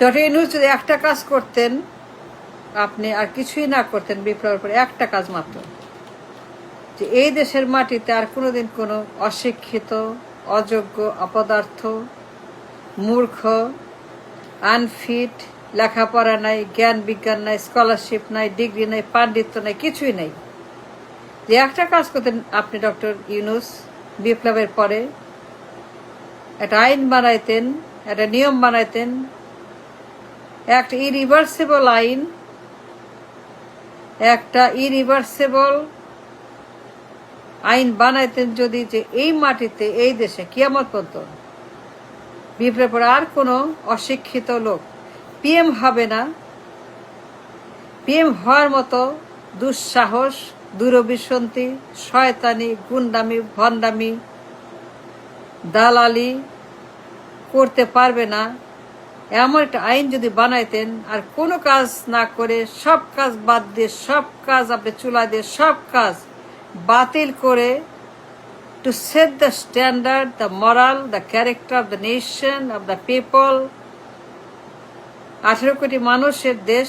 Doctor Yunus যদি একটা কাজ করতেন, আপনি আর কিছুই না করতেন বিপ্লবের পরে, একটা কাজ মাত্র, যে এই দেশের মাটিতে আর কোনোদিন কোনো অশিক্ষিত, অযোগ্য, অপদার্থ, মূর্খ, আনফিট, লেখাপড়া নাই, জ্ঞান বিজ্ঞান নাই, স্কলারশিপ নাই, ডিগ্রি নাই, পাণ্ডিত্য নাই, কিছুই নাই, যে একটা কাজ করতেন আপনি ডক্টর ইউনূস বিপ্লবের পরে, একটা আইন বানাইতেন, একটা নিয়ম বানাইতেন, একটা ইরিভার্সিবল আইন, একটা ইরিভার্সিবল আইন বানাইতেন, যদি যে এই মাটিতে, এই দেশে কিয়ামত পর্যন্ত বিপ্লবের পরে আর কোনো অশিক্ষিত লোক পিএম হবে না, পিএম হওয়ার মতো দুঃসাহস, দূরভিসন্ধি, শয়তানি, গুন্ডামি, ভণ্ডামি, দালালি করতে পারবে না, এমন একটা আইন যদি বানাইতেন, আর কোনো কাজ না করে, সব কাজ বাদ দিয়ে, সব কাজ আপনি চুলা দিয়ে, সব কাজ বাতিল করে, to set the standard, the moral, the character of the nation, of the people, 18 কোটি মানুষের দেশ,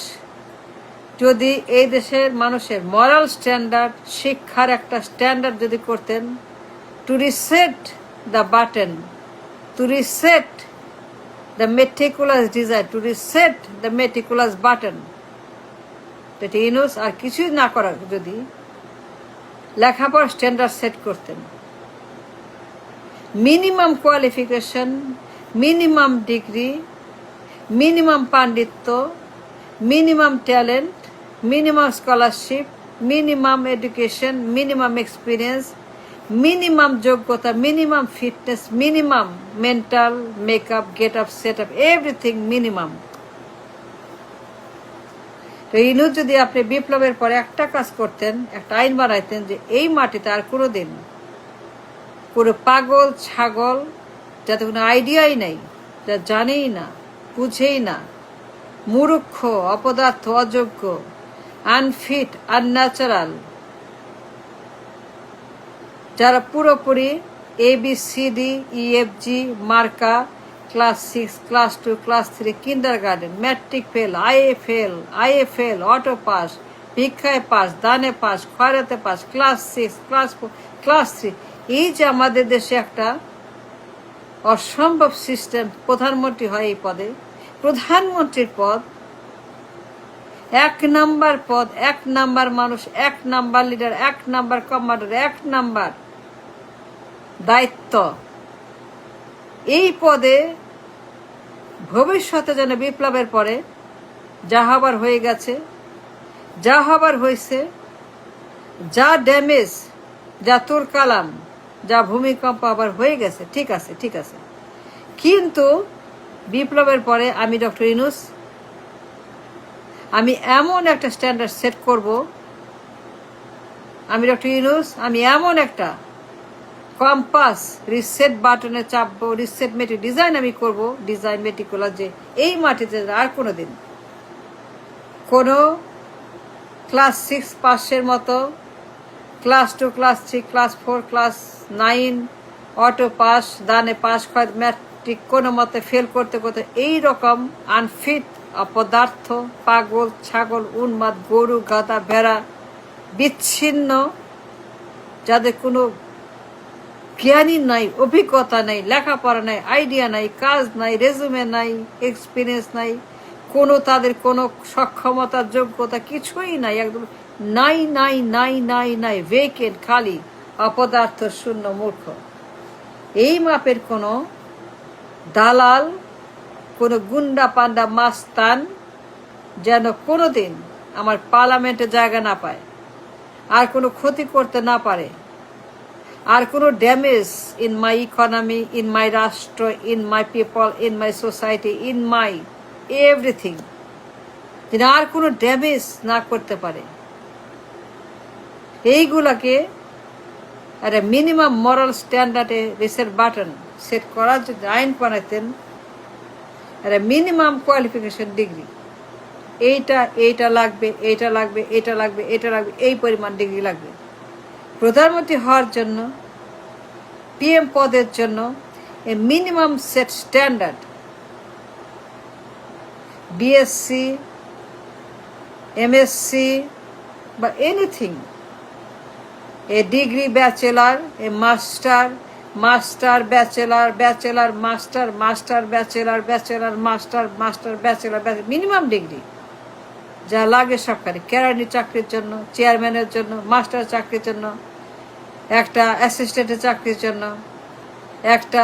যদি এই দেশের মানুষের মরাল স্ট্যান্ডার্ড, শিক্ষার একটা স্ট্যান্ডার্ড যদি করতেন, to reset the button, to reset the meticulous design, to reset the meticulous button, that Yunus আর কিছুই না করার, যদি লেখাপড়ার স্ট্যান্ডার্ড সেট করতেন, minimum qualification, minimum degree, minimum পাণ্ডিত্য, minimum talent, minimum scholarship, minimum education, minimum experience, minimum যোগ্যতা, minimum fitness, minimum mental makeup, get up, set up, everything minimum. তো ইউনূস যদি আপনি বিপ্লবের পরে একটা কাজ করতেন, একটা আইন বানাইতেন, যে এই মাটিতে আর কোনোদিন কোনো পাগল ছাগল, যাতে কোনো আইডিয়াই নাই, যা জানেই না, বুঝেই না, মূর্খ, অপদার্থ, অযোগ্য, আনফিট, আনন্যাচারাল, যারা পুরোপুরি ABCD EFG মার্কা, class 6, class 2, class 3, kindergarten, matric fail, আইএফএল, অটো পাস, ভিক্ষায় পাস, দানে পাস, খয়রাতে পাস, ক্লাস 6, ক্লাস 4, ক্লাস 3, এই যে আমাদের দেশে একটা অসম্ভব সিস্টেম, প্রধানমন্ত্রী হয় এই পদে, প্রধানমন্ত্রীর পদ, 1 নাম্বার পদ, 1 নাম্বার মানুষ, 1 number leader, 1 number commander, 1 number দায়িত্ব, এই পদে ভবিষ্যতে যেন বিপ্লবের পরে যা হবার হয়ে গেছে, যা হবার হয়েছে, যা ড্যামেজ, যা তুরকালাম, যা ভূমিকম্প আবার হয়ে গেছে, ঠিক আছে, ঠিক আছে, কিন্তু বিপ্লবের পরে আমি ডক্টর ইউনূস, আমি এমন একটা স্ট্যান্ডার্ড সেট করব, আমি ডক্টর ইউনূস, আমি এমন একটা কম্পাস রিসেট বাটনে চাপবো, রিসেট ডিজাইন আমি করব, ডিজাইন মেটিকুলার, যে এই মাটিতে আর কোনোদিন কোনো ক্লাস 6 পাসের মতো, class 2, class 3, class 4, class 9 auto pass, দানে পাস, ম্যাট্রিক কোনো মতে ফেল করতে করতে এইরকম আনফিট, অপদার্থ, পাগল, ছাগল, উন্মাদ, গরু, গাধা, ভেড়া, বিচ্ছিন্ন, যাদের কোনো জ্ঞানী নাই, অভিজ্ঞতা নাই, লেখাপড়া নাই, আইডিয়া নাই, কাজ নাই, রেজুমে নাই, এক্সপিরিয়েন্স নাই, কোনো তাদের কোনো সক্ষমতা, যোগ্যতা কিছুই নাই, একদম নাই নাই নাই নাই নাই, ভেকেন্ট, খালি, অপদার্থ, শূন্য, মূর্খ, এই মাপের কোনো দালাল, কোনো গুন্ডা পান্ডা মাস্তান যেন কোনোদিন আমার পার্লামেন্টে জায়গা না পায়, আর কোনো ক্ষতি করতে না পারে, আর কোনো damage in my economy, in my রাষ্ট্র, in my people, in my society, in my everything, যেন আর কোনো ড্যামেজ না করতে পারে, এইগুলাকে একটা মিনিমাম মরাল স্ট্যান্ডার্ডে রিসেট বাটন সেট করার যদি আইন বানাইতেন, একটা মিনিমাম কোয়ালিফিকেশন ডিগ্রি, এইটা লাগবে, এইটা লাগবে, এটা লাগবে, এটা লাগবে, এই পরিমাণ ডিগ্রি লাগবে প্রধানমন্ত্রী হওয়ার জন্য, পিএম পদের জন্য, a minimum set standard BSc, MSc বা anything, a degree, bachelor, a master, master bachelor, bachelor master, master bachelor, bachelor master, master bachelor, minimum degree যা লাগে সরকারি কেরানি চাকরির জন্য, চেয়ারম্যানের জন্য, মাস্টার চাকরির জন্য, একটা অ্যাসিস্ট্যান্টের চাকরির জন্য, একটা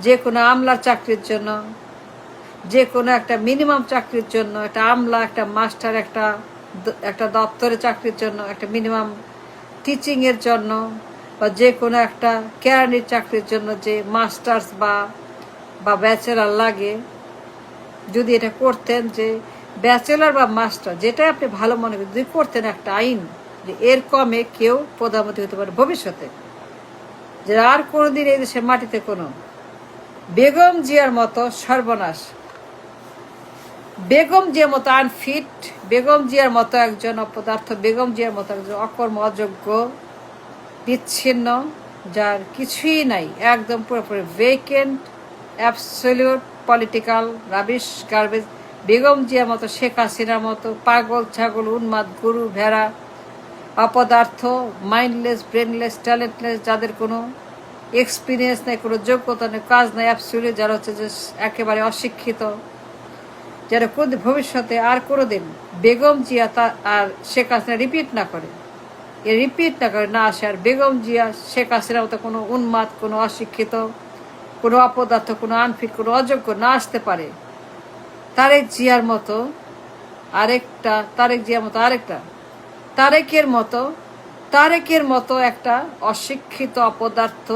যে কোনো আমলার চাকরির জন্য, যে কোনো একটা মিনিমাম চাকরির জন্য, একটা আমলা, একটা মাস্টার, একটা দপ্তরে চাকরির জন্য, একটা মিনিমাম টিচিংয়ের জন্য, বা যে কোনো একটা কেরানির চাকরির জন্য যে মাস্টার্স বা ব্যাচেলার লাগে, যদি এটা করতেন যে ব্যাচেলার বা মাস্টার যেটা আপনি ভালো মনে করেন, যদি করতেন একটা আইন যে এর কমে কেউ প্রধানমন্ত্রী হতে পারে ভবিষ্যতে, যে আর কোনোদিন এই দেশের মাটিতে কোনো বেগম জিয়ার মতো সর্বনাশ, বেগম জিয়ার মতো আনফিট, বেগম জিয়ার মতো একজন অপদার্থ, বেগম জিয়ার মতো একজন অকর্ম, অযোগ্য, বিচ্ছিন্ন, যার কিছুই নাই, একদম পুরোপুরি vacant, absolute political rubbish, garbage, Begum জিয়ার মতো, শেখ হাসিনার মতো পাগল, ছাগল, উন্মাদ, গরু, ভেড়া, অপদার্থ, মাইন্ডলেস, ব্রেনলেস, ট্যালেন্টলেস, যাদের কোনো এক্সপিরিয়েন্স নেই, কোনো যোগ্যতা নেই, কাজ নেই, অ্যাবসলিউট, যারা হচ্ছে যে একেবারে অশিক্ষিত, যারা কোনদিন ভবিষ্যতে আর কোনোদিন বেগম জিয়া আর শেখ হাসিনা রিপিট না করে, না আসে, আর বেগম জিয়া শেখ হাসিনার মতো কোনো উন্মাদ, কোনো অশিক্ষিত, কোনো অপদার্থ, কোনো আনফিট, কোনো অযোগ্য না আসতে পারে। তারেক জিয়ার মতো আরেকটা, তারেকের মতো একটা অশিক্ষিত অপদার্থ,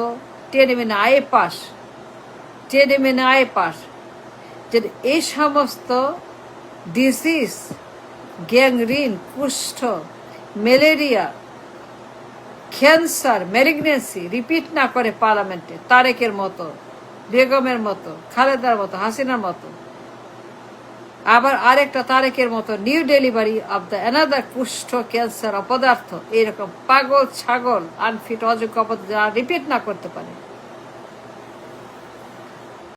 টেনেমেনে আয়ে পাস, যে এই সমস্ত ডিজিজ, গ্যাংরিন, কুষ্ঠ, ম্যালেরিয়া, ক্যান্সার, ম্যালিগনেন্সি রিপিট না করে পার্লামেন্টে, তারেকের মতো, বেগমের মতো, খালেদার মতো, হাসিনার মতো, আবার আরেকটা তারেকের মতো new delivery of the another কুষ্ঠ, ক্যান্সার, অপদার্থ, এইরকম পাগল, ছাগল, আনফিট, অযোগ্য, অপদার্থ রিপিট না করতে পারে।